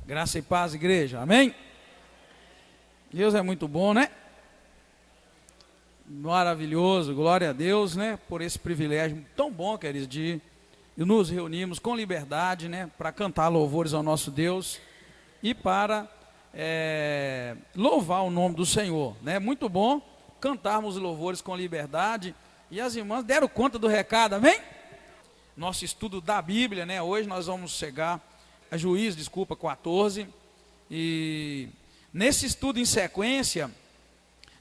Graça e paz, igreja, amém? Deus é muito bom, né? Maravilhoso, glória a Deus, né? Por esse privilégio tão bom, queridos, de nos reunirmos com liberdade, né? Para cantar louvores ao nosso Deus e para louvar o nome do Senhor, né? Muito bom cantarmos louvores com liberdade. E as irmãs deram conta do recado, amém? Nosso estudo da Bíblia, né? Hoje nós vamos chegar a Juízes, 14, e nesse estudo em sequência,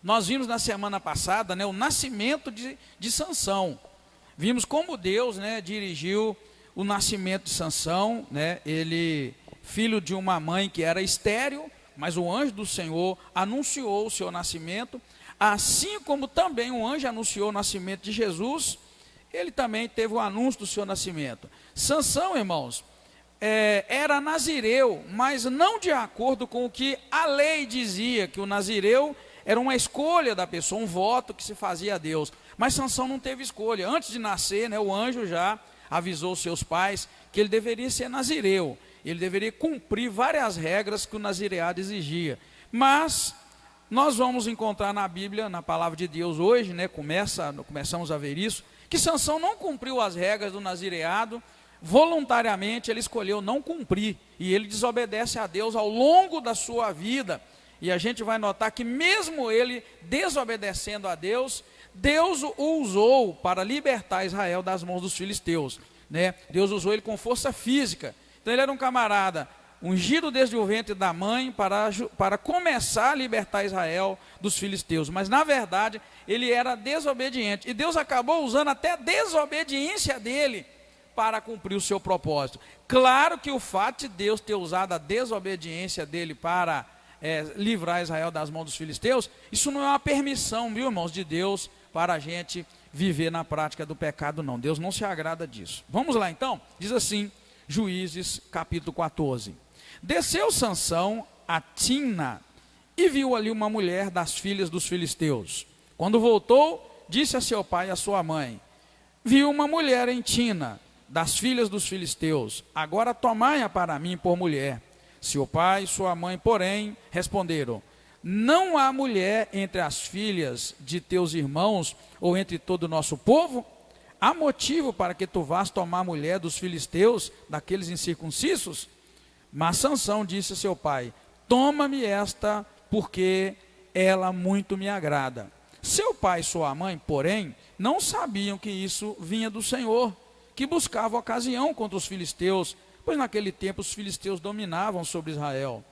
nós vimos na semana passada, né, o nascimento de Sansão. Vimos como Deus, né, dirigiu o nascimento de Sansão, né, ele, filho de uma mãe que era estéril, mas o anjo do Senhor anunciou o seu nascimento, assim como também o anjo anunciou o nascimento de Jesus, ele também teve o anúncio do seu nascimento. Sansão, irmãos, era nazireu, mas não de acordo com o que a lei dizia, que o nazireu era uma escolha da pessoa, um voto que se fazia a Deus. Mas Sansão não teve escolha. Antes de nascer, né, o anjo já avisou seus pais que ele deveria ser nazireu. Ele deveria cumprir várias regras que o nazireado exigia. Mas nós vamos encontrar na Bíblia, na palavra de Deus hoje, né, começamos a ver isso, que Sansão não cumpriu as regras do nazireado. Voluntariamente ele escolheu não cumprir, e ele desobedece a Deus ao longo da sua vida, e a gente vai notar que mesmo ele desobedecendo a Deus, Deus o usou para libertar Israel das mãos dos filisteus, né? Deus usou ele com força física. Então ele era um camarada ungido desde o ventre da mãe para começar a libertar Israel dos filisteus, mas na verdade ele era desobediente, e Deus acabou usando até a desobediência dele para cumprir o seu propósito. Claro que o fato de Deus ter usado a desobediência dele para livrar Israel das mãos dos filisteus, isso não é uma permissão, viu, irmãos, de Deus para a gente viver na prática do pecado, não. Deus não se agrada disso. Vamos lá então, diz assim, Juízes capítulo 14. Desceu Sansão a Timna e viu ali uma mulher das filhas dos filisteus. Quando voltou, disse a seu pai e a sua mãe: viu uma mulher em Timna, das filhas dos filisteus, agora tomai-a para mim por mulher. Seu pai e sua mãe, porém, responderam: não há mulher entre as filhas de teus irmãos ou entre todo o nosso povo? Há motivo para que tu vás tomar a mulher dos filisteus, daqueles incircuncisos? Mas Sansão disse a seu pai: toma-me esta, porque ela muito me agrada. Seu pai e sua mãe, porém, não sabiam que isso vinha do Senhor, que buscava ocasião contra os filisteus, pois naquele tempo os filisteus dominavam sobre Israel.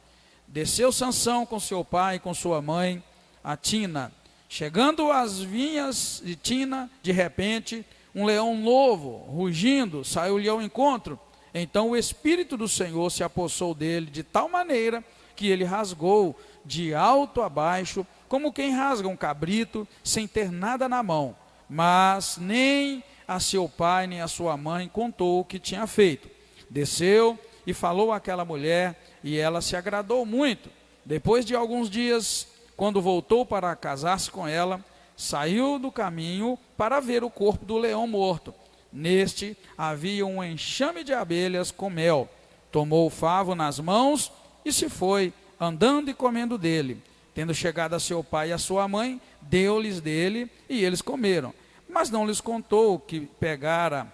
Desceu Sansão com seu pai e com sua mãe a Timna. Chegando às vinhas de Timna, de repente, um leão novo, rugindo, saiu-lhe ao encontro. Então o Espírito do Senhor se apossou dele de tal maneira que ele rasgou de alto a baixo, como quem rasga um cabrito, sem ter nada na mão. Mas nem a seu pai nem a sua mãe contou o que tinha feito. Desceu e falou àquela mulher, e ela se agradou muito. Depois de alguns dias, quando voltou para casar-se com ela, saiu do caminho para ver o corpo do leão morto. Neste havia um enxame de abelhas com mel. Tomou o favo nas mãos e se foi, andando e comendo dele. Tendo chegado a seu pai e a sua mãe, deu-lhes dele e eles comeram. Mas não lhes contou que pegara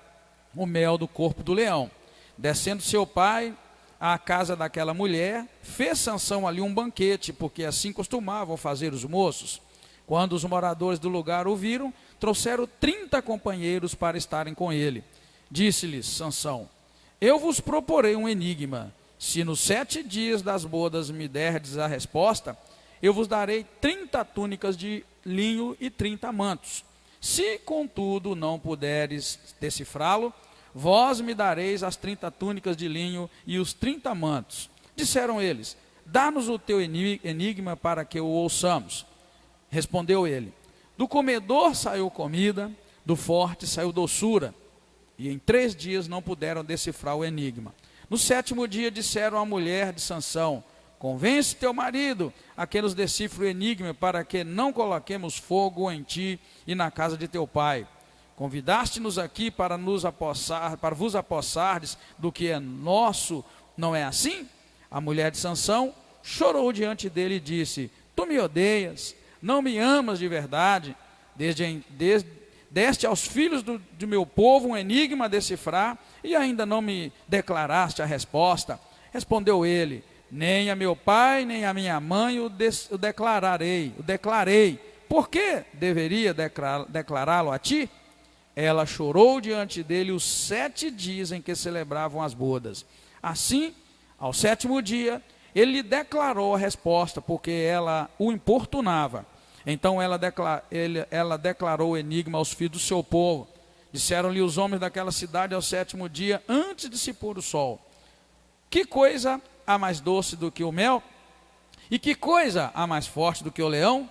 o mel do corpo do leão. Descendo seu pai à casa daquela mulher, fez Sansão ali um banquete, porque assim costumavam fazer os moços. Quando os moradores do lugar o viram, trouxeram 30 companheiros para estarem com ele. Disse-lhes Sansão: eu vos proporei um enigma. Se nos 7 dias das bodas me derdes a resposta, eu vos darei 30 túnicas de linho e 30 mantos. Se, contudo, não puderes decifrá-lo, vós me dareis as 30 túnicas de linho e os 30 mantos. Disseram eles: dá-nos o teu enigma para que o ouçamos. Respondeu ele: do comedor saiu comida, do forte saiu doçura. E em 3 dias não puderam decifrar o enigma. No 7º dia disseram à mulher de Sansão: convence teu marido a que nos decifre o enigma, para que não coloquemos fogo em ti e na casa de teu pai. Convidaste-nos aqui para vos apossardes do que é nosso, não é assim? A mulher de Sansão chorou diante dele e disse: tu me odeias, não me amas de verdade, deste aos filhos do meu povo um enigma a decifrar, e ainda não me declaraste a resposta. Respondeu ele: nem a meu pai, nem a minha mãe o declarei. Por que deveria declará-lo a ti? Ela chorou diante dele os 7 dias em que celebravam as bodas. Assim, ao 7º dia, ele lhe declarou a resposta, porque ela o importunava. Então ela declarou o enigma aos filhos do seu povo. Disseram-lhe os homens daquela cidade ao 7º dia, antes de se pôr o sol: que coisa há mais doce do que o mel? E que coisa há mais forte do que o leão?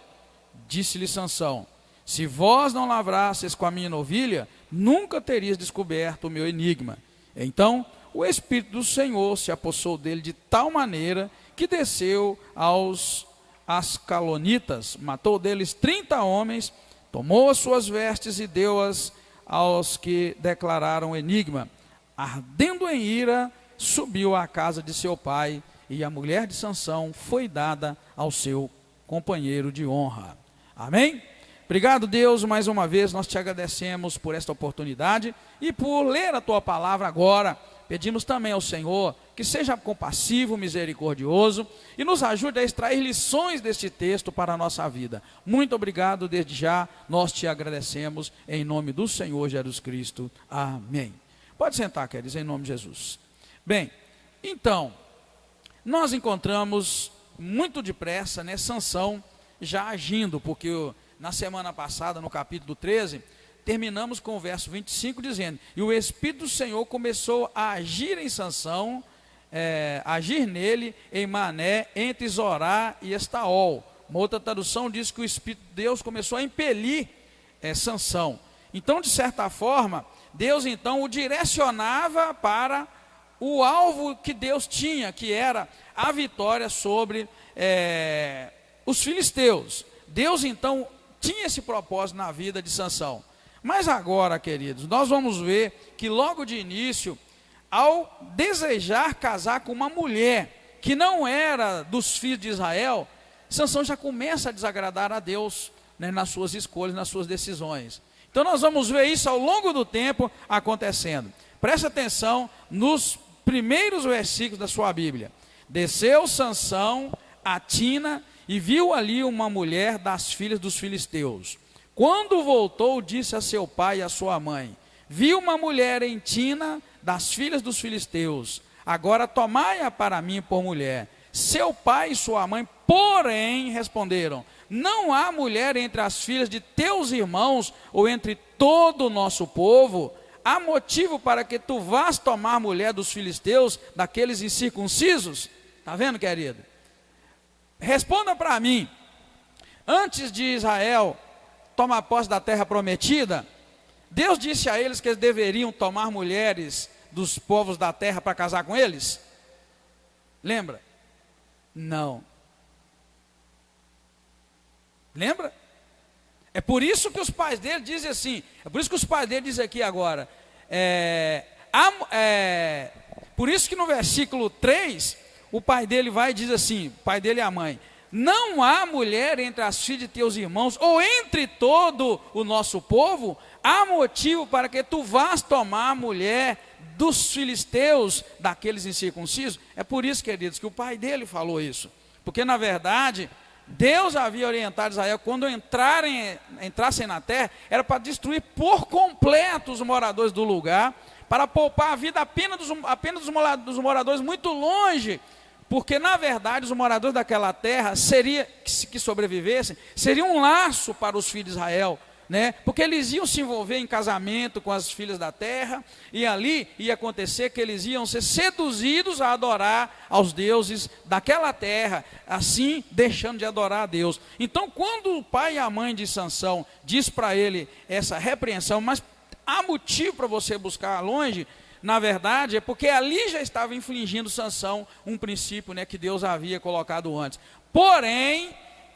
Disse-lhe Sansão: se vós não lavrasseis com a minha novilha, nunca terias descoberto o meu enigma. Então o Espírito do Senhor se apossou dele de tal maneira que desceu aos Ascalonitas, matou deles 30 homens, tomou as suas vestes e deu-as aos que declararam o enigma. Ardendo em ira, subiu à casa de seu pai, e a mulher de Sansão foi dada ao seu companheiro de honra. Amém? Obrigado, Deus, mais uma vez nós te agradecemos por esta oportunidade e por ler a tua palavra agora. Pedimos também ao Senhor que seja compassivo, misericordioso e nos ajude a extrair lições deste texto para a nossa vida. Muito obrigado, desde já nós te agradecemos em nome do Senhor Jesus Cristo. Amém. Pode sentar, queridos, em nome de Jesus. Bem, então, nós encontramos muito depressa, né, Sansão já agindo, porque na semana passada, no capítulo 13, terminamos com o verso 25 dizendo: e o Espírito do Senhor começou a agir em Sansão, agir nele em Mané, entre Zorá e Estaol. Uma outra tradução diz que o Espírito de Deus começou a impelir Sansão. Então, de certa forma, Deus então o direcionava para o alvo que Deus tinha, que era a vitória sobre os filisteus. Deus então tinha esse propósito na vida de Sansão. Mas agora, queridos, nós vamos ver que logo de início, ao desejar casar com uma mulher que não era dos filhos de Israel, Sansão já começa a desagradar a Deus, né, nas suas escolhas, nas suas decisões. Então nós vamos ver isso ao longo do tempo acontecendo. Preste atenção nos primeiros versículos da sua Bíblia. Desceu Sansão a Tina e viu ali uma mulher das filhas dos filisteus. Quando voltou, disse a seu pai e a sua mãe: vi uma mulher em Tina das filhas dos filisteus, agora tomai-a para mim por mulher. Seu pai e sua mãe, porém, responderam: não há mulher entre as filhas de teus irmãos ou entre todo o nosso povo. Há motivo para que tu vás tomar mulher dos filisteus, daqueles incircuncisos? Está vendo, querido? Responda para mim: antes de Israel tomar posse da terra prometida, Deus disse a eles que eles deveriam tomar mulheres dos povos da terra para casar com eles? Lembra? Não. Lembra? É por isso que os pais dele dizem assim, é por isso que os pais dele dizem aqui agora, por isso que no versículo 3, o pai dele vai e diz assim, o pai dele e a mãe: não há mulher entre as filhas de teus irmãos, ou entre todo o nosso povo, há motivo para que tu vás tomar a mulher dos filisteus, daqueles incircuncisos? É por isso, queridos, que o pai dele falou isso, porque na verdade Deus havia orientado Israel, quando entrassem na terra, era para destruir por completo os moradores do lugar, para poupar a vida apenas dos moradores muito longe, porque na verdade os moradores daquela terra, que sobrevivessem, seriam um laço para os filhos de Israel, né? Porque eles iam se envolver em casamento com as filhas da terra, e ali ia acontecer que eles iam ser seduzidos a adorar aos deuses daquela terra, assim deixando de adorar a Deus. Então, quando o pai e a mãe de Sansão diz para ele essa repreensão, mas há motivo para você buscar longe, na verdade é porque ali já estava infligindo Sansão um princípio, né, que Deus havia colocado antes. Porém,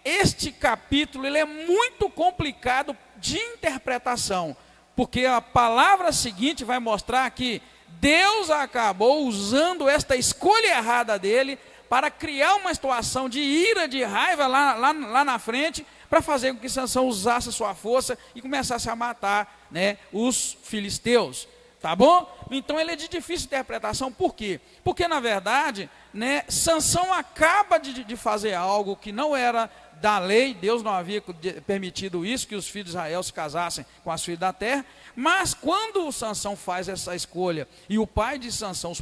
este capítulo ele é muito complicado de interpretação, porque a palavra seguinte vai mostrar que Deus acabou usando esta escolha errada dele para criar uma situação de ira, de raiva lá na frente, para fazer com que Sansão usasse a sua força e começasse a matar, né, os filisteus. Tá bom? Então ele é de difícil interpretação. Por quê? Porque na verdade, né, Sansão acaba de fazer algo que não era da lei. Deus não havia permitido isso, que os filhos de Israel se casassem com as filhas da terra. Mas quando o Sansão faz essa escolha e os pais de Sansão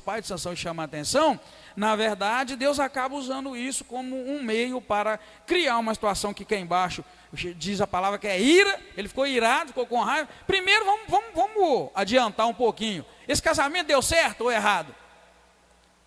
chamam a atenção, na verdade Deus acaba usando isso como um meio para criar uma situação que cá embaixo diz a palavra que é ira. Ele ficou irado, ficou com raiva. Primeiro vamos adiantar um pouquinho. Esse casamento deu certo ou errado?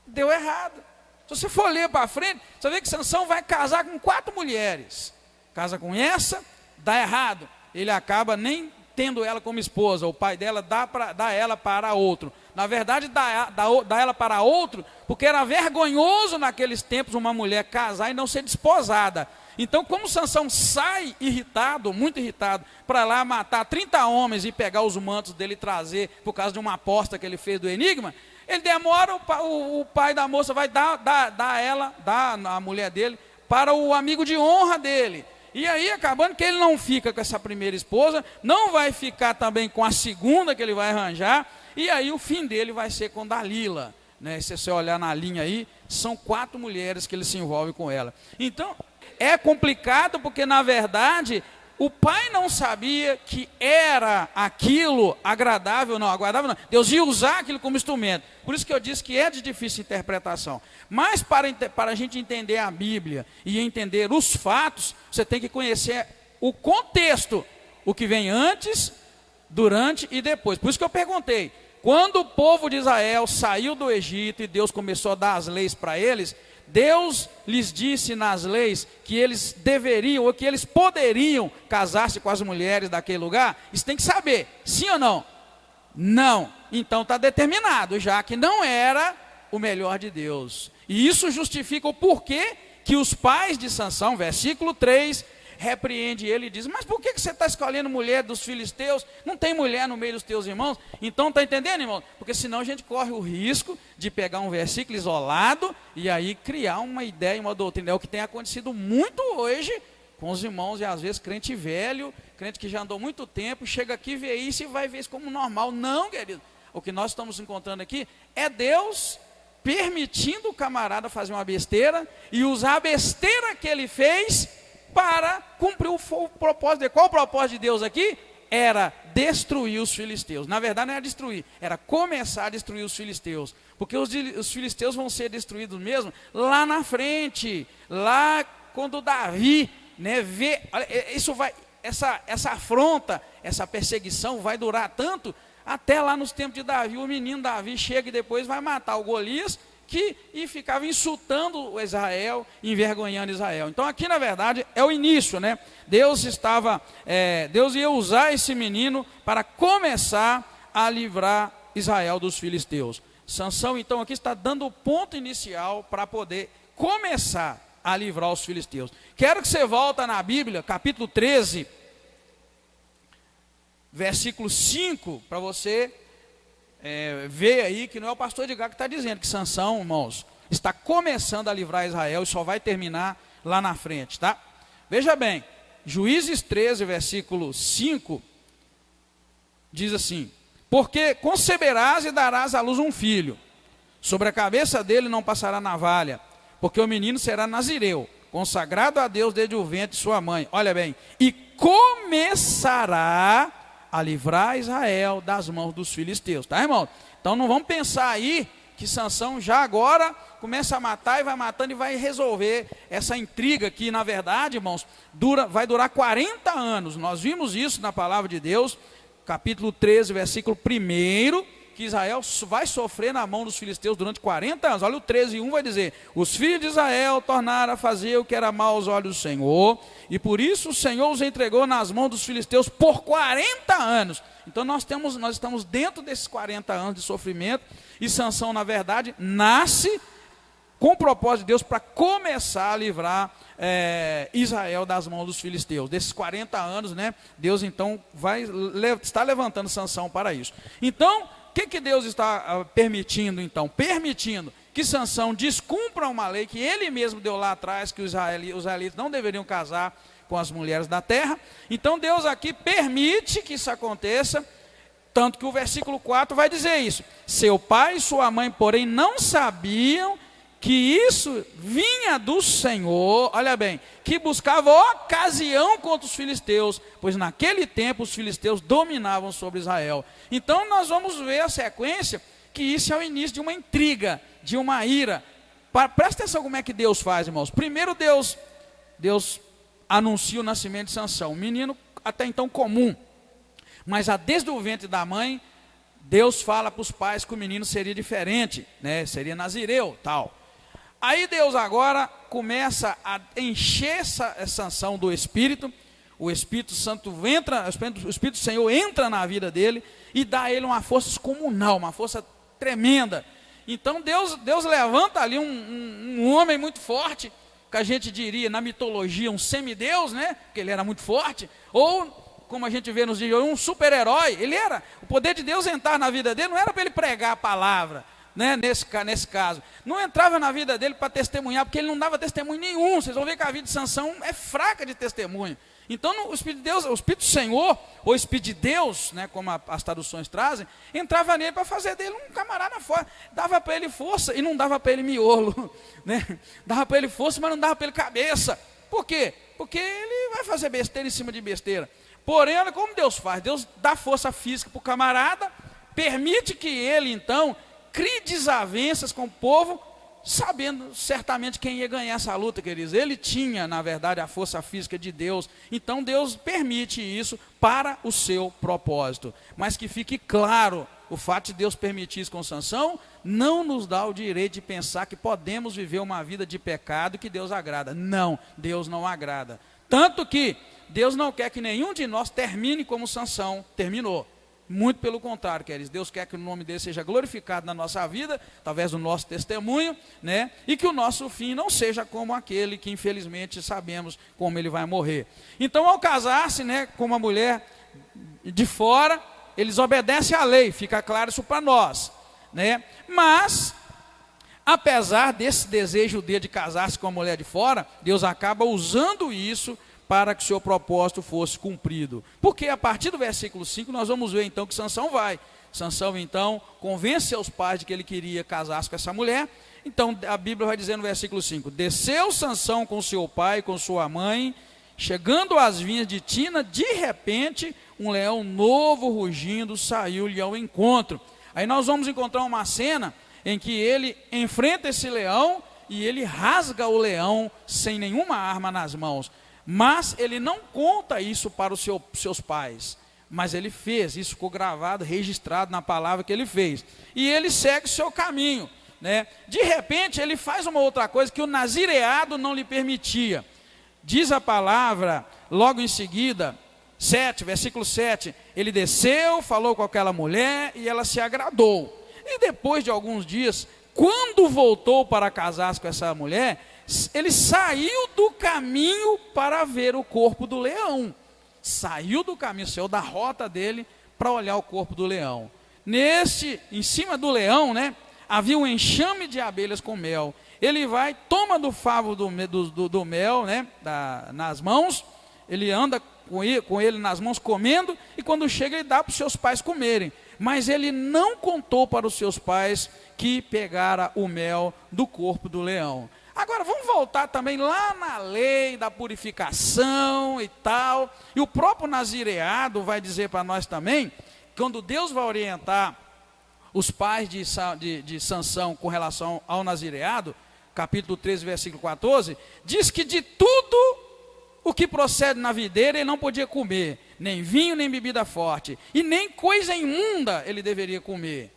Deu errado. Se você for ler para frente, você vê que Sansão vai casar com 4 mulheres. Casa com essa, dá errado. Ele acaba nem tendo ela como esposa. O pai dela dá ela para outro. Na verdade, dá ela para outro, porque era vergonhoso naqueles tempos uma mulher casar e não ser desposada. Então, como Sansão sai irritado, muito irritado, para lá matar 30 homens e pegar os mantos dele e trazer, por causa de uma aposta que ele fez do enigma, ele demora, o pai da moça vai dar a mulher dele para o amigo de honra dele. E aí, acabando que ele não fica com essa primeira esposa, não vai ficar também com a segunda que ele vai arranjar, e aí o fim dele vai ser com Dalila. Né? Se você olhar na linha aí, são 4 mulheres que ele se envolve com ela. Então, é complicado porque, na verdade, o pai não sabia que era aquilo agradável, não. Deus ia usar aquilo como instrumento. Por isso que eu disse que é de difícil interpretação. Mas para a gente entender a Bíblia e entender os fatos, você tem que conhecer o contexto, o que vem antes, durante e depois. Por isso que eu perguntei, quando o povo de Israel saiu do Egito e Deus começou a dar as leis para eles, Deus lhes disse nas leis que eles deveriam, ou que eles poderiam casar-se com as mulheres daquele lugar? Isso tem que saber, sim ou não? Não. Então está determinado, já que não era o melhor de Deus. E isso justifica o porquê que os pais de Sansão, versículo 3, repreende ele e diz: mas por que você está escolhendo mulher dos filisteus? Não tem mulher no meio dos teus irmãos? Então está entendendo, irmão? Porque senão a gente corre o risco de pegar um versículo isolado e aí criar uma ideia, uma doutrina. É o que tem acontecido muito hoje com os irmãos, e às vezes crente velho, crente que já andou muito tempo, chega aqui, vê isso e vai ver isso como normal. Não, querido. O que nós estamos encontrando aqui é Deus permitindo o camarada fazer uma besteira e usar a besteira que ele fez para cumprir o propósito dele. Qual o propósito de Deus aqui? Era destruir os filisteus. Na verdade não era destruir, era começar a destruir os filisteus. Porque os filisteus vão ser destruídos mesmo lá na frente. Lá quando Davi, né, vê, isso vai, essa afronta, essa perseguição vai durar tanto, até lá nos tempos de Davi, o menino Davi chega e depois vai matar o Golias, e ficava insultando o Israel, envergonhando Israel. Então aqui na verdade é o início, né? Deus ia usar esse menino para começar a livrar Israel dos filisteus. Sansão então aqui está dando o ponto inicial para poder começar a livrar os filisteus. Quero que você volte na Bíblia, capítulo 13, versículo 5, para você vê aí que não é o pastor Edgar que está dizendo que Sansão, irmãos, está começando a livrar Israel e só vai terminar lá na frente, tá? Veja bem, Juízes 13, versículo 5, diz assim: porque conceberás e darás à luz um filho, sobre a cabeça dele não passará navalha, porque o menino será nazireu, consagrado a Deus desde o ventre de sua mãe. Olha bem, e começará a livrar Israel das mãos dos filisteus, tá, irmão? Então não vamos pensar aí que Sansão já agora começa a matar e vai matando e vai resolver essa intriga que, na verdade, irmãos, vai durar 40 anos. Nós vimos isso na palavra de Deus, capítulo 13, versículo 1, que Israel vai sofrer na mão dos filisteus durante 40 anos. Olha o 13:1 vai dizer: os filhos de Israel tornaram a fazer o que era mal aos olhos do Senhor, e por isso o Senhor os entregou nas mãos dos filisteus por 40 anos. Então nós estamos dentro desses 40 anos de sofrimento, e Sansão na verdade nasce com o propósito de Deus para começar a livrar Israel das mãos dos filisteus. Desses 40 anos, né, Deus então está levantando Sansão para isso. Então, o que Deus está permitindo então? Permitindo que Sansão descumpra uma lei que ele mesmo deu lá atrás, que os israelitas não deveriam casar com as mulheres da terra. Então Deus aqui permite que isso aconteça, tanto que o versículo 4 vai dizer isso: seu pai e sua mãe, porém, não sabiam que isso vinha do Senhor, olha bem, que buscava ocasião contra os filisteus, pois naquele tempo os filisteus dominavam sobre Israel. Então nós vamos ver a sequência, que isso é o início de uma intriga, de uma ira. Presta atenção como é que Deus faz, irmãos. Primeiro Deus anuncia o nascimento de Sansão, um menino até então comum, mas desde o ventre da mãe, Deus fala para os pais que o menino seria diferente, né? Seria nazireu, tal. Aí Deus agora começa a encher Sansão do Espírito, o Espírito Santo entra, o Espírito do Senhor entra na vida dele e dá a ele uma força descomunal, uma força tremenda. Então Deus levanta ali um homem muito forte, que a gente diria na mitologia um semideus, né? Porque ele era muito forte, ou como a gente vê nos dias de hoje, um super-herói. O poder de Deus entrar na vida dele não era para ele pregar a palavra, né? Nesse caso, não entrava na vida dele para testemunhar, porque ele não dava testemunho nenhum. Vocês vão ver que a vida de Sansão é fraca de testemunho. Então o Espírito de Deus, o Espírito do Senhor, ou Espírito de Deus, né, como as traduções trazem, entrava nele para fazer dele um camarada forte. Dava para ele força e não dava para ele miolo, né? Dava para ele força, mas não dava para ele cabeça. Por quê? Porque ele vai fazer besteira em cima de besteira. Porém, olha como Deus faz. Deus dá força física para o camarada, permite que ele então crie desavenças com o povo, sabendo certamente quem ia ganhar essa luta, queridos. Ele tinha, na verdade, a força física de Deus. Então Deus permite isso para o seu propósito. Mas que fique claro, o fato de Deus permitir isso com Sansão não nos dá o direito de pensar que podemos viver uma vida de pecado que Deus agrada. Não, Deus não agrada. Tanto que Deus não quer que nenhum de nós termine como Sansão terminou. Muito pelo contrário, queridos. Deus quer que o nome dele seja glorificado na nossa vida, através do nosso testemunho, né? E que o nosso fim não seja como aquele que infelizmente sabemos como ele vai morrer. Então, ao casar-se, né, com uma mulher de fora, eles obedecem à lei, fica claro isso para nós, né? Mas, apesar desse desejo dele de casar-se com uma mulher de fora, Deus acaba usando isso para que o seu propósito fosse cumprido. Porque a partir do versículo 5 nós vamos ver então que Sansão vai. Sansão então convence seus pais de que ele queria casar-se com essa mulher. Então a Bíblia vai dizer no versículo 5: desceu Sansão com seu pai e com sua mãe, chegando às vinhas de Tina, de repente um leão novo rugindo saiu-lhe ao encontro. Aí nós vamos encontrar uma cena em que ele enfrenta esse leão e ele rasga o leão sem nenhuma arma nas mãos. Mas ele não conta isso para os seus pais, mas ele fez, isso ficou gravado, registrado na palavra que ele fez, e ele segue o seu caminho, né? De repente ele faz uma outra coisa que o nazireado não lhe permitia. Diz a palavra, logo em seguida, versículo 7, ele desceu, falou com aquela mulher e ela se agradou, e depois de alguns dias, quando voltou para casar-se com essa mulher, ele saiu do caminho para ver o corpo do leão. Saiu do caminho, saiu da rota dele para olhar o corpo do leão. Em cima do leão, né, havia um enxame de abelhas com mel. Ele vai, toma do favo do mel, né, nas mãos, ele anda com ele nas mãos comendo, e quando chega ele dá para os seus pais comerem. Mas ele não contou para os seus pais que pegara o mel do corpo do leão. Agora, vamos voltar também lá na lei da purificação e tal. E o próprio nazireado vai dizer para nós também, quando Deus vai orientar os pais de Sansão com relação ao nazireado, capítulo 13, versículo 14, diz que de tudo o que procede na videira ele não podia comer, nem vinho, nem bebida forte, e nem coisa imunda ele deveria comer.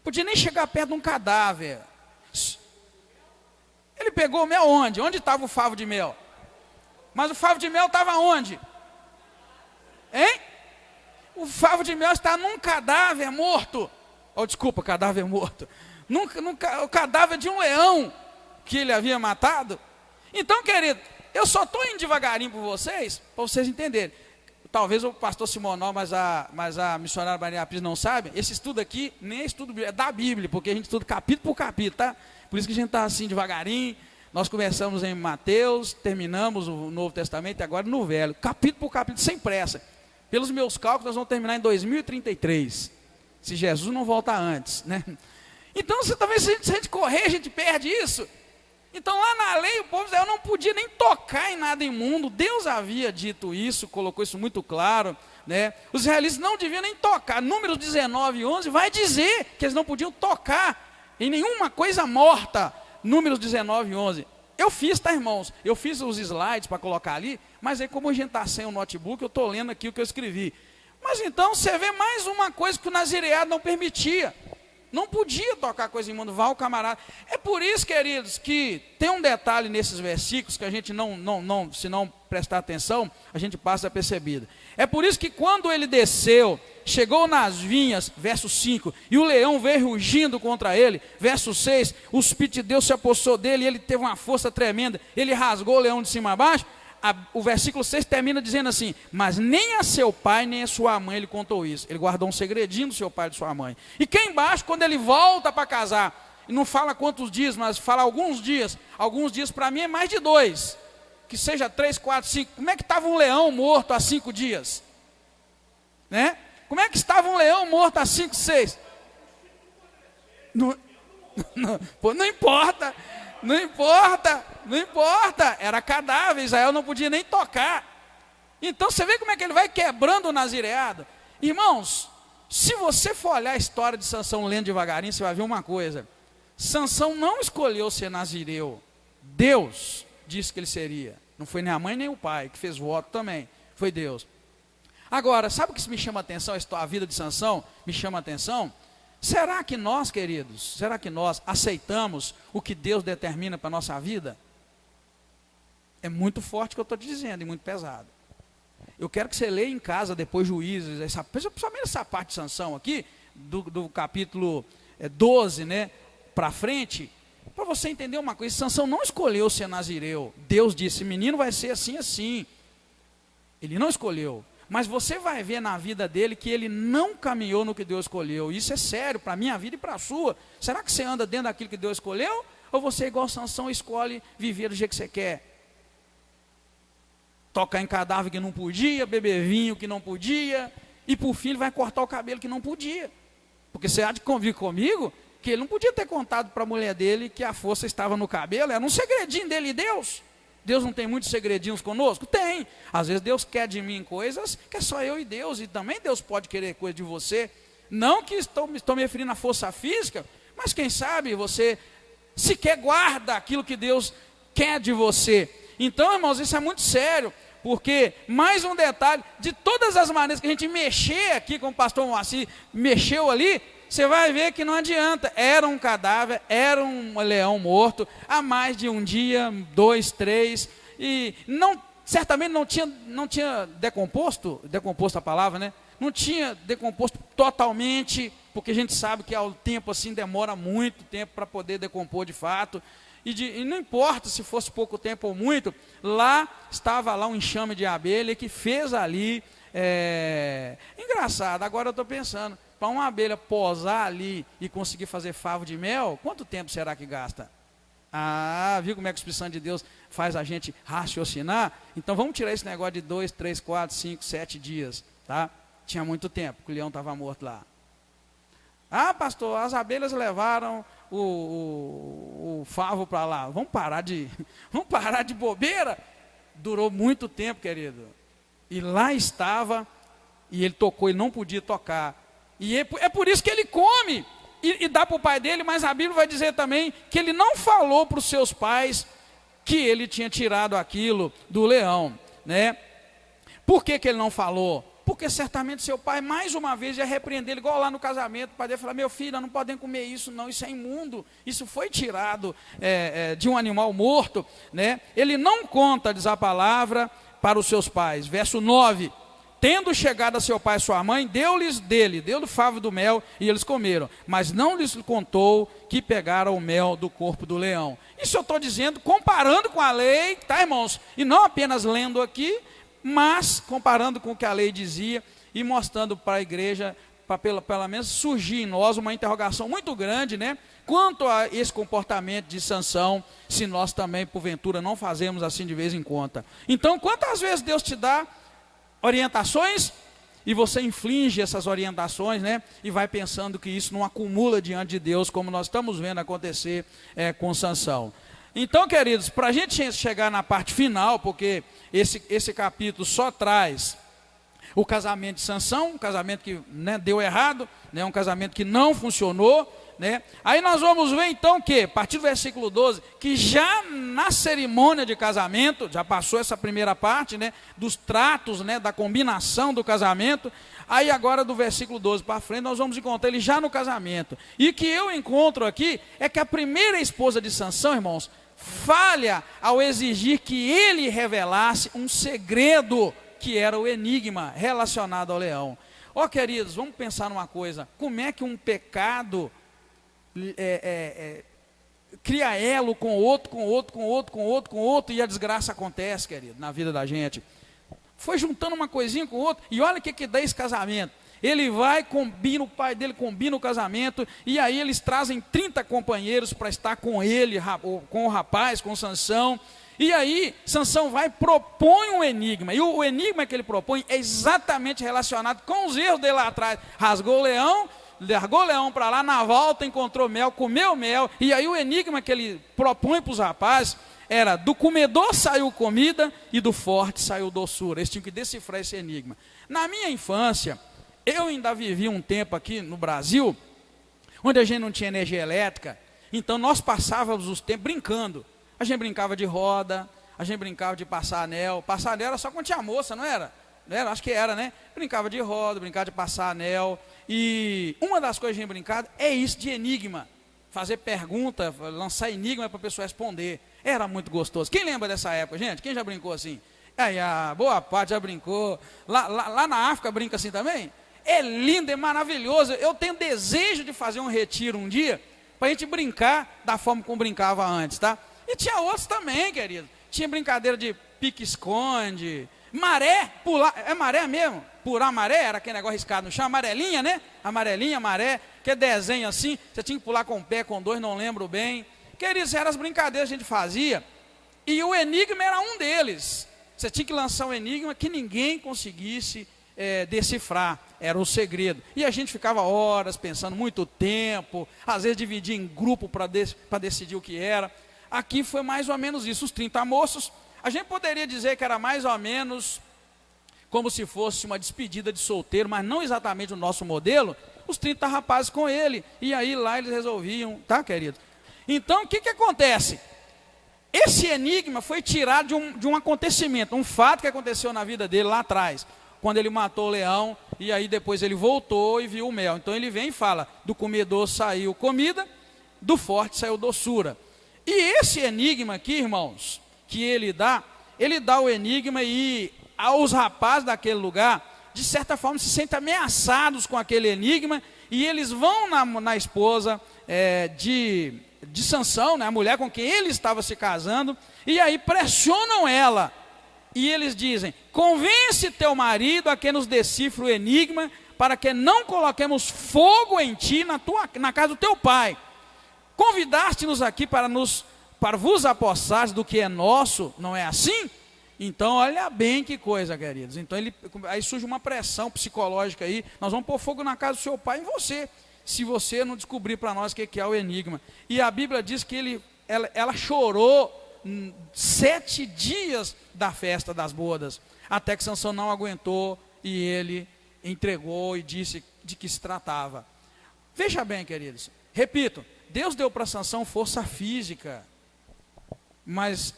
Podia nem chegar perto de um cadáver. Ele pegou o mel onde? Onde estava o favo de mel? Mas o favo de mel estava onde? Hein? O favo de mel está num cadáver morto. Oh, desculpa, cadáver morto. O cadáver de um leão que ele havia matado. Então, querido, eu só estou indo devagarinho para vocês entenderem. talvez o pastor Simonal, mas a missionária Maria Pires não sabe, esse estudo aqui nem é estudo, é da Bíblia, porque a gente estuda capítulo por capítulo, tá? Por isso que a gente está assim devagarinho. Nós começamos em Mateus, terminamos o Novo Testamento e agora no Velho, capítulo por capítulo, sem pressa. Pelos meus cálculos, nós vamos terminar em 2033, se Jesus não voltar antes, né? Então, talvez se a gente correr, a gente perde isso. Então, lá na lei, o povo de Israel não podia nem tocar em nada imundo. Deus havia dito isso, colocou isso muito claro, né? Os israelitas não deviam nem tocar. Números 19 e 11 vai dizer que eles não podiam tocar em nenhuma coisa morta. Números 19 e 11. Eu fiz, tá, irmãos? Eu fiz os slides para colocar ali, mas aí como a gente está sem o notebook, eu estou lendo aqui o que eu escrevi. Mas então, você vê mais uma coisa que o nazireado não permitia. Não podia tocar coisa imunda, vá o camarada. É por isso, queridos, que tem um detalhe nesses versículos que a gente se não prestar atenção, a gente passa apercebido. É por isso que quando ele desceu, chegou nas vinhas, verso 5, e o leão veio rugindo contra ele, verso 6, o Espírito de Deus se apossou dele, e ele teve uma força tremenda, ele rasgou o leão de cima a baixo. O versículo 6 termina dizendo assim: mas nem a seu pai nem a sua mãe ele contou isso. Ele guardou um segredinho do seu pai e de sua mãe. E cá embaixo, quando ele volta para casar, e não fala quantos dias, mas fala alguns dias para mim é mais de 2, que seja 3, 4, 5, como é que estava um leão morto há 5 dias? Né? Como é que estava um leão morto há 5, 6? Não importa. Não importa, era cadáver, Israel não podia nem tocar. Então você vê como é que ele vai quebrando o nazireado. Irmãos, se você for olhar a história de Sansão lendo devagarinho, você vai ver uma coisa. Sansão não escolheu ser nazireu, Deus disse que ele seria. Não foi nem a mãe nem o pai, que fez voto também, foi Deus. Agora, sabe o que me chama a atenção, a vida de Sansão me chama a atenção? Será que nós, queridos, aceitamos o que Deus determina para a nossa vida? É muito forte o que eu estou te dizendo e muito pesado. Eu quero que você leia em casa depois Juízes, principalmente essa parte de Sansão aqui, do capítulo 12, né, para frente, para você entender uma coisa. Sansão não escolheu ser nazireu. Deus disse, menino vai ser assim, assim. Ele não escolheu. Mas você vai ver na vida dele que ele não caminhou no que Deus escolheu. Isso é sério para a minha vida e para a sua. Será que você anda dentro daquilo que Deus escolheu? Ou você, igual Sansão, escolhe viver do jeito que você quer? Tocar em cadáver que não podia, beber vinho que não podia, e por fim ele vai cortar o cabelo que não podia. Porque você há de convir comigo que ele não podia ter contado para a mulher dele que a força estava no cabelo, era um segredinho dele e Deus. Deus não tem muitos segredinhos conosco? Tem. Às vezes Deus quer de mim coisas que é só eu e Deus, e também Deus pode querer coisa de você. Não que estou me referindo à força física, mas quem sabe você sequer guarda aquilo que Deus quer de você. Então, irmãos, isso é muito sério, porque, mais um detalhe, de todas as maneiras que a gente mexer aqui, como o pastor Moacir mexeu ali, você vai ver que não adianta, era um cadáver, era um leão morto, há mais de um dia, 2, 3, e certamente não tinha decomposto a palavra, né? Não tinha decomposto totalmente, porque a gente sabe que ao tempo assim demora muito tempo para poder decompor de fato, e não importa se fosse pouco tempo ou muito, estava lá um enxame de abelha que fez ali, engraçado, agora eu estou pensando, para uma abelha posar ali e conseguir fazer favo de mel, quanto tempo será que gasta? Viu como é que o Espírito Santo de Deus faz a gente raciocinar? Então vamos tirar esse negócio de 2, 3, 4, 5, 7 dias, tá? Tinha muito tempo que o leão estava morto lá. Pastor, as abelhas levaram o favo para lá. Vamos parar de bobeira? Durou muito tempo, querido. E lá estava, e ele tocou, ele não podia tocar. E é por isso que ele come e dá para o pai dele, mas a Bíblia vai dizer também que ele não falou para os seus pais que ele tinha tirado aquilo do leão, né? Por que ele não falou? Porque certamente seu pai mais uma vez ia repreender ele, igual lá no casamento, o pai dele falar, meu filho, nós não podemos comer isso não, isso é imundo, isso foi tirado de um animal morto, né? Ele não conta, diz a palavra, para os seus pais. Verso 9, tendo chegado a seu pai e sua mãe, deu-lhes deu-lhe favo do mel, e eles comeram, mas não lhes contou que pegaram o mel do corpo do leão. Isso eu estou dizendo, comparando com a lei, tá, irmãos? E não apenas lendo aqui, mas comparando com o que a lei dizia e mostrando para a igreja, para pelo menos surgir em nós uma interrogação muito grande, né? Quanto a esse comportamento de Sansão, se nós também, porventura, não fazemos assim de vez em quando. Então, quantas vezes Deus te dá orientações e você inflige essas orientações, né? E vai pensando que isso não acumula diante de Deus, como nós estamos vendo acontecer com Sansão. Então, queridos, para a gente chegar na parte final, porque esse capítulo só traz o casamento de Sansão, um casamento que, né, deu errado, né, um casamento que não funcionou, né? Aí nós vamos ver então que, a partir do versículo 12, que já na cerimônia de casamento, já passou essa primeira parte, né, dos tratos, né, da combinação do casamento. Aí agora do versículo 12 para frente nós vamos encontrar ele já no casamento. E o que eu encontro aqui é que a primeira esposa de Sansão, irmãos, falha ao exigir que ele revelasse um segredo que era o enigma relacionado ao leão. Ó, queridos, vamos pensar numa coisa: como é que um pecado cria elo com outro, e a desgraça acontece, querido, na vida da gente? Foi juntando uma coisinha com outra, e olha o que dá esse casamento. Ele vai, combina, o pai dele combina o casamento, e aí eles trazem 30 companheiros para estar com ele, com o rapaz, com Sansão. E aí Sansão vai e propõe um enigma, e o enigma que ele propõe é exatamente relacionado com os erros dele lá atrás. Rasgou o leão, largou o leão para lá, na volta encontrou mel, comeu mel. E aí o enigma que ele propõe para os rapazes era: do comedor saiu comida e do forte saiu doçura. Eles tinham que decifrar esse enigma. Na minha infância, eu ainda vivi um tempo aqui no Brasil, onde a gente não tinha energia elétrica, então nós passávamos os tempos brincando. A gente brincava de roda, a gente brincava de passar anel. Passar anel era só quando tinha moça, não era? Não era? Acho que era, né? Brincava de roda, brincava de passar anel. E uma das coisas que a gente brincava é isso de enigma. Fazer pergunta, lançar enigma para a pessoa responder. Era muito gostoso. Quem lembra dessa época, gente? Quem já brincou assim? Aí, a boa parte já brincou. Lá na África brinca assim também? É lindo, é maravilhoso. Eu tenho desejo de fazer um retiro um dia, para a gente brincar da forma como brincava antes, tá? E tinha outros também, querido. Tinha brincadeira de pique-esconde, maré, pular, é maré mesmo? Pular maré, era aquele negócio riscado no chão, amarelinha, né? Amarelinha, maré, que desenho assim, você tinha que pular com um pé, com dois, não lembro bem. Queridos, eram as brincadeiras que a gente fazia, e o enigma era um deles. Você tinha que lançar um enigma que ninguém conseguisse decifrar, era o segredo. E a gente ficava horas pensando, muito tempo, às vezes dividia em grupo para decidir o que era. Aqui foi mais ou menos isso, os 30 moços. A gente poderia dizer que era mais ou menos como se fosse uma despedida de solteiro, mas não exatamente o nosso modelo. Os 30 rapazes com ele, e aí lá eles resolviam, tá, querido? Então o que acontece? Esse enigma foi tirado de um acontecimento, um fato que aconteceu na vida dele lá atrás, quando ele matou o leão, e aí depois ele voltou e viu o mel. Então ele vem e fala: do comedor saiu comida, do forte saiu doçura. E esse enigma aqui, irmãos, que ele dá o enigma, e aos rapazes daquele lugar, de certa forma, se sentem ameaçados com aquele enigma, e eles vão na esposa de Sansão, né, a mulher com quem ele estava se casando, e aí pressionam ela, e eles dizem: convence teu marido a que nos decifre o enigma, para que não coloquemos fogo em ti na casa do teu pai. Convidaste-nos aqui para vos apossares do que é nosso, não é assim? Então, olha bem que coisa, queridos. Então, aí surge uma pressão psicológica aí: nós vamos pôr fogo na casa do seu pai em você, se você não descobrir para nós o que é o enigma. E a Bíblia diz que ela chorou 7 dias da festa das bodas, até que Sansão não aguentou e ele entregou e disse de que se tratava. Veja bem, queridos, repito, Deus deu para Sansão força física, mas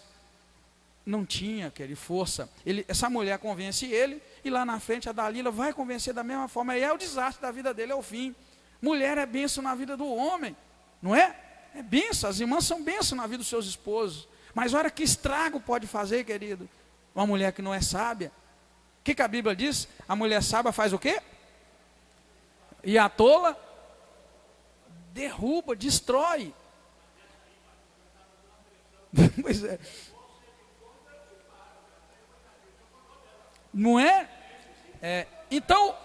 não tinha, querido, força. Essa mulher convence ele, e lá na frente a Dalila vai convencer da mesma forma, e é o desastre da vida dele, é o fim. Mulher é bênção na vida do homem, não é? É bênção, as irmãs são bênção na vida dos seus esposos, mas olha que estrago pode fazer, querido, uma mulher que não é sábia. O que a Bíblia diz? A mulher sábia faz o quê? E a tola derruba, destrói. Pois é. Não é? Então,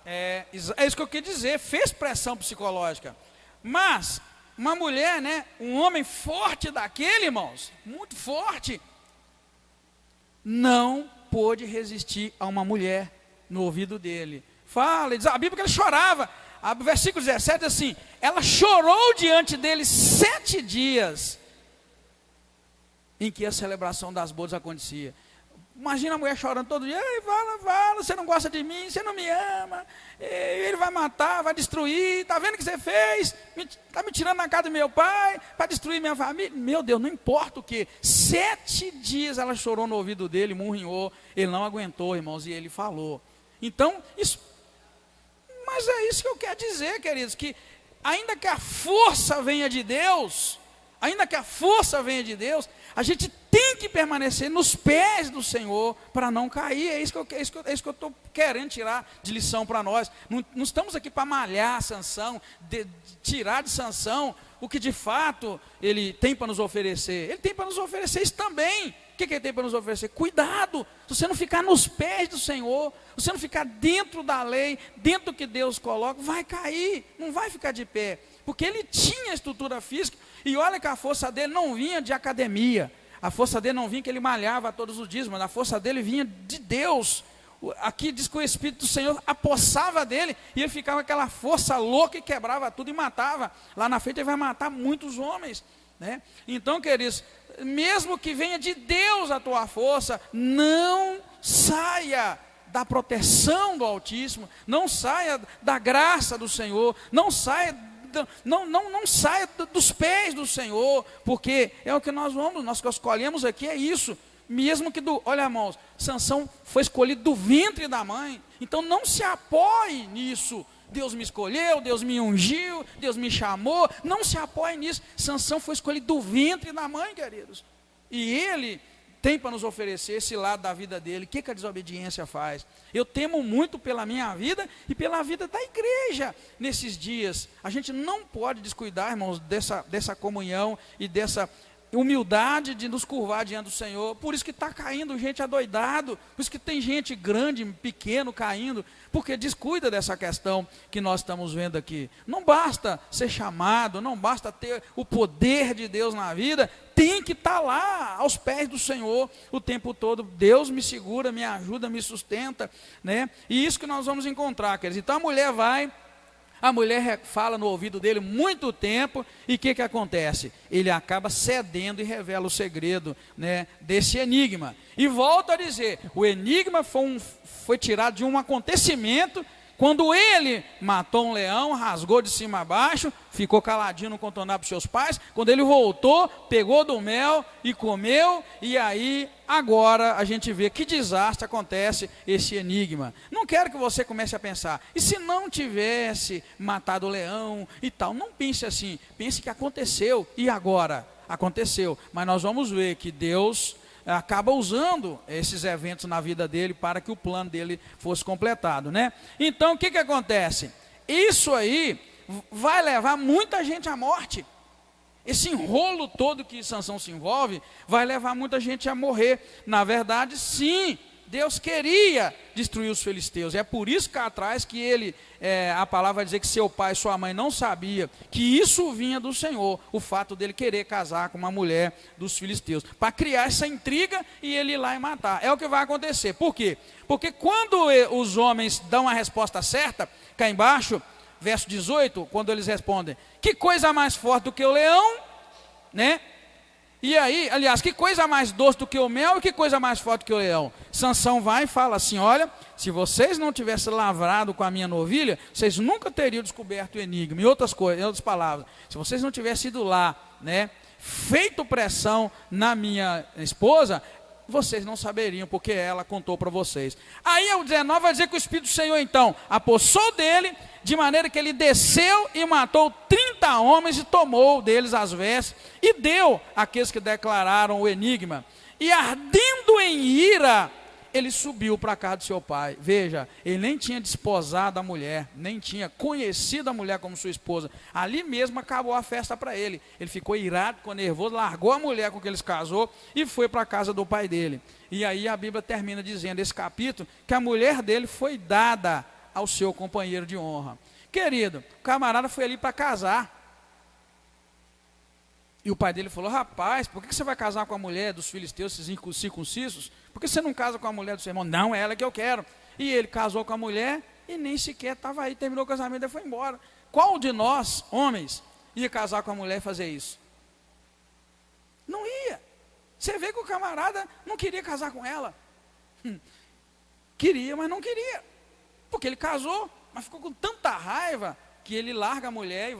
é isso que eu queria dizer, fez pressão psicológica. Mas, uma mulher, né, um homem forte daquele, irmãos, muito forte, não pôde resistir a uma mulher no ouvido dele. Fala, diz a Bíblia que ele chorava. Versículo 17, assim, ela chorou diante dele 7 dias em que a celebração das bodas acontecia. Imagina a mulher chorando todo dia, fala, você não gosta de mim, você não me ama, ele vai matar, vai destruir, está vendo o que você fez? Está me tirando na casa do meu pai, para destruir minha família. Meu Deus, não importa o que. 7 dias ela chorou no ouvido dele, murrinhou, ele não aguentou, irmãos, e ele falou. Então, mas é isso que eu quero dizer, queridos, que ainda que a força venha de Deus, a gente tem que permanecer nos pés do Senhor para não cair. É isso que eu estou querendo tirar de lição para nós. Não estamos aqui para malhar Sansão, tirar de Sansão o que de fato ele tem para nos oferecer. Ele tem para nos oferecer isso também. O que ele tem para nos oferecer? Cuidado, se você não ficar nos pés do Senhor, se você não ficar dentro da lei, dentro do que Deus coloca, vai cair, não vai ficar de pé. Porque ele tinha estrutura física, e olha que a força dele não vinha de academia, a força dele não vinha que ele malhava todos os dias, mas a força dele vinha de Deus. Aqui diz que o Espírito do Senhor apossava dele, e ele ficava com aquela força louca e quebrava tudo e matava. Lá na frente ele vai matar muitos homens, né? Então, queridos, mesmo que venha de Deus a tua força, não saia da proteção do Altíssimo, não saia da graça do Senhor, não saia dos pés do Senhor, porque é o que nós escolhemos aqui, é isso. Mesmo que olha, irmãos, Sansão foi escolhido do ventre da mãe, então não se apoie nisso. Deus me escolheu, Deus me ungiu, Deus me chamou, não se apoie nisso. Sansão foi escolhido do ventre da mãe, queridos, e ele tem para nos oferecer esse lado da vida dele. O que a desobediência faz? Eu temo muito pela minha vida e pela vida da igreja nesses dias. A gente não pode descuidar, irmãos, dessa comunhão e dessa humildade de nos curvar diante do Senhor. Por isso que está caindo gente adoidado, por isso que tem gente grande, pequeno caindo, porque descuida dessa questão que nós estamos vendo aqui. Não basta ser chamado, não basta ter o poder de Deus na vida, tem que estar lá aos pés do Senhor o tempo todo. Deus me segura, me ajuda, me sustenta, né? E isso que nós vamos encontrar, queridos. Então a mulher fala no ouvido dele muito tempo, e o que acontece? Ele acaba cedendo e revela o segredo, né, desse enigma. E volto a dizer, o enigma foi tirado de um acontecimento, quando ele matou um leão, rasgou de cima a baixo, ficou caladinho, não contou nada para os seus pais. Quando ele voltou, pegou do mel e comeu, e aí agora a gente vê que desastre acontece esse enigma. Não quero que você comece a pensar, e se não tivesse matado o leão e tal? Não pense assim, pense que aconteceu, e agora? Aconteceu, mas nós vamos ver que Deus acaba usando esses eventos na vida dele para que o plano dele fosse completado, né? Então o que acontece? Isso aí vai levar muita gente à morte. Esse enrolo todo que Sansão se envolve vai levar muita gente a morrer. Na verdade, sim, Deus queria destruir os filisteus. É por isso que atrás que a palavra vai dizer que seu pai e sua mãe não sabiam que isso vinha do Senhor, o fato dele querer casar com uma mulher dos filisteus, para criar essa intriga e ele ir lá e matar. É o que vai acontecer. Por quê? Porque quando os homens dão a resposta certa, cá embaixo, verso 18, quando eles respondem, que coisa mais forte do que o leão, né? E aí, aliás, que coisa mais doce do que o mel e que coisa mais forte do que o leão? Sansão vai e fala assim, olha, se vocês não tivessem lavrado com a minha novilha, vocês nunca teriam descoberto o enigma. Em outras palavras, se vocês não tivessem ido lá, né, feito pressão na minha esposa, vocês não saberiam, porque ela contou para vocês. Aí o 19 vai dizer que o Espírito do Senhor então apossou dele, de maneira que ele desceu e matou 30 homens e tomou deles as vestes e deu àqueles que declararam o enigma. E ardendo em ira, ele subiu para a casa do seu pai. Veja, ele nem tinha desposado a mulher, nem tinha conhecido a mulher como sua esposa. Ali mesmo acabou a festa para ele. Ele ficou irado, ficou nervoso, largou a mulher com que ele se casou e foi para a casa do pai dele. E aí a Bíblia termina dizendo, esse capítulo, que a mulher dele foi dada ao seu companheiro de honra. Querido, o camarada foi ali para casar. E o pai dele falou, rapaz, por que você vai casar com a mulher dos filisteus, esses incircuncisos? Por que você não casa com a mulher do seu irmão? Não, é ela que eu quero. E ele casou com a mulher e nem sequer estava aí, terminou o casamento e foi embora. Qual de nós, homens, ia casar com a mulher e fazer isso? Não ia. Você vê que o camarada não queria casar com ela. Queria, mas não queria. Porque ele casou, mas ficou com tanta raiva que ele larga a mulher e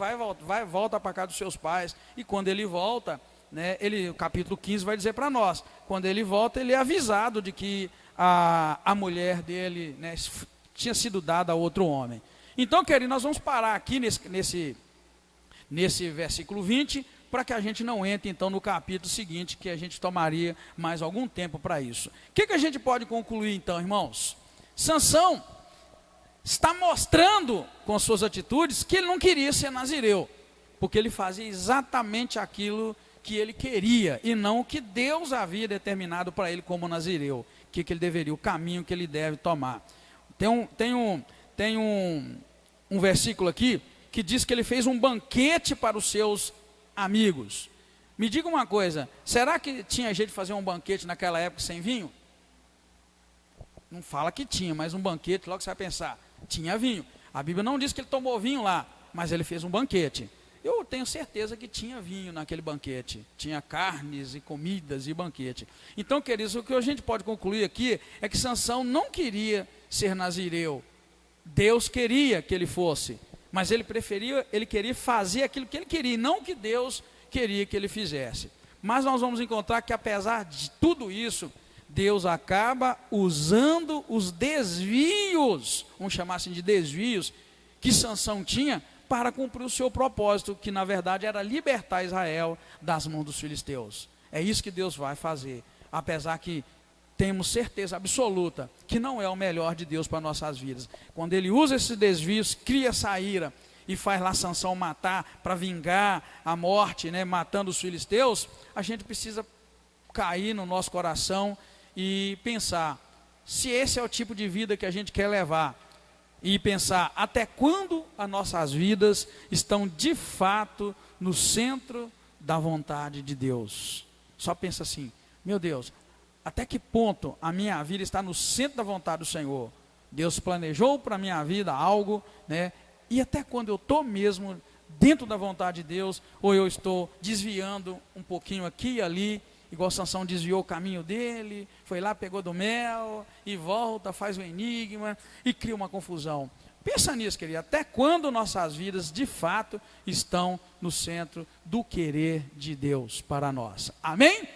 volta para casa dos seus pais. E quando ele volta, né, o capítulo 15 vai dizer para nós, quando ele volta, ele é avisado de que a mulher dele, né, tinha sido dada a outro homem. Então, querido, nós vamos parar aqui nesse versículo 20, para que a gente não entre então no capítulo seguinte, que a gente tomaria mais algum tempo para isso. O que a gente pode concluir então, irmãos? Sansão está mostrando com suas atitudes que ele não queria ser nazireu, porque ele fazia exatamente aquilo que ele queria, e não o que Deus havia determinado para ele como nazireu, que ele deveria, o caminho que ele deve tomar. Tem um versículo aqui, que diz que ele fez um banquete para os seus amigos. Me diga uma coisa, será que tinha jeito de fazer um banquete naquela época sem vinho? Não fala que tinha, mas um banquete, logo você vai pensar, tinha vinho. A Bíblia não diz que ele tomou vinho lá, mas ele fez um banquete. Eu tenho certeza que tinha vinho naquele banquete. Tinha carnes e comidas e banquete. Então, queridos, o que a gente pode concluir aqui é que Sansão não queria ser nazireu. Deus queria que ele fosse, mas ele queria fazer aquilo que ele queria, e não que Deus queria que ele fizesse. Mas nós vamos encontrar que, apesar de tudo isso, Deus acaba usando os desvios, vamos chamar assim de desvios, que Sansão tinha para cumprir o seu propósito, que na verdade era libertar Israel das mãos dos filisteus. É isso que Deus vai fazer, apesar que temos certeza absoluta que não é o melhor de Deus para nossas vidas. Quando ele usa esses desvios, cria essa ira e faz lá Sansão matar para vingar a morte, né, matando os filisteus, a gente precisa cair no nosso coração e pensar, se esse é o tipo de vida que a gente quer levar, e pensar até quando as nossas vidas estão de fato no centro da vontade de Deus. Só pensa assim, meu Deus, até que ponto a minha vida está no centro da vontade do Senhor? Deus planejou para a minha vida algo, né? E até quando eu estou mesmo dentro da vontade de Deus, ou eu estou desviando um pouquinho aqui e ali, igual Sansão desviou o caminho dele, foi lá, pegou do mel, e volta, faz um enigma, e cria uma confusão. Pensa nisso, querido, até quando nossas vidas, de fato, estão no centro do querer de Deus para nós. Amém?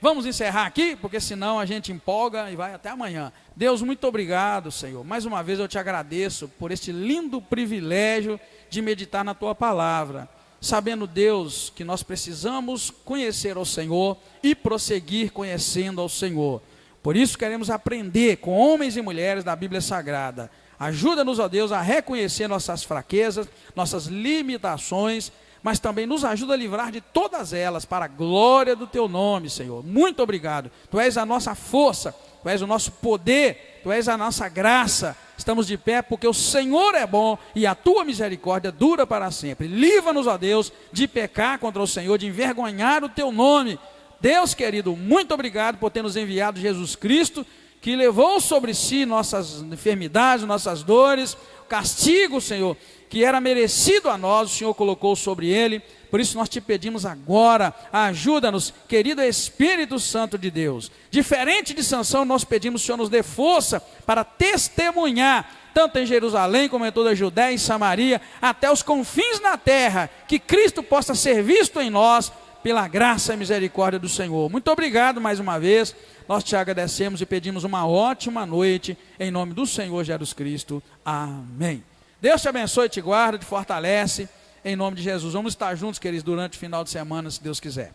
Vamos encerrar aqui, porque senão a gente empolga e vai até amanhã. Deus, muito obrigado, Senhor. Mais uma vez eu te agradeço por este lindo privilégio de meditar na Tua palavra. Sabendo, Deus, que nós precisamos conhecer ao Senhor e prosseguir conhecendo ao Senhor. Por isso queremos aprender com homens e mulheres da Bíblia Sagrada. Ajuda-nos, ó Deus, a reconhecer nossas fraquezas, nossas limitações, mas também nos ajuda a livrar de todas elas, para a glória do Teu nome, Senhor. Muito obrigado. Tu és a nossa força, Tu és o nosso poder, Tu és a nossa graça. Estamos de pé porque o Senhor é bom e a Tua misericórdia dura para sempre. Livra-nos, ó Deus, de pecar contra o Senhor, de envergonhar o Teu nome. Deus querido, muito obrigado por ter nos enviado Jesus Cristo, que levou sobre si nossas enfermidades, nossas dores, castigo, Senhor, que era merecido a nós, o Senhor colocou sobre ele. Por isso nós te pedimos agora, ajuda-nos, querido Espírito Santo de Deus. Diferente de Sansão, nós pedimos, o Senhor nos dê força para testemunhar, tanto em Jerusalém como em toda a Judéia e Samaria, até os confins da terra, que Cristo possa ser visto em nós, pela graça e misericórdia do Senhor. Muito obrigado mais uma vez, nós te agradecemos e pedimos uma ótima noite, em nome do Senhor Jesus Cristo. Amém. Deus te abençoe, te guarda, te fortalece, em nome de Jesus. Vamos estar juntos, queridos, durante o final de semana, se Deus quiser.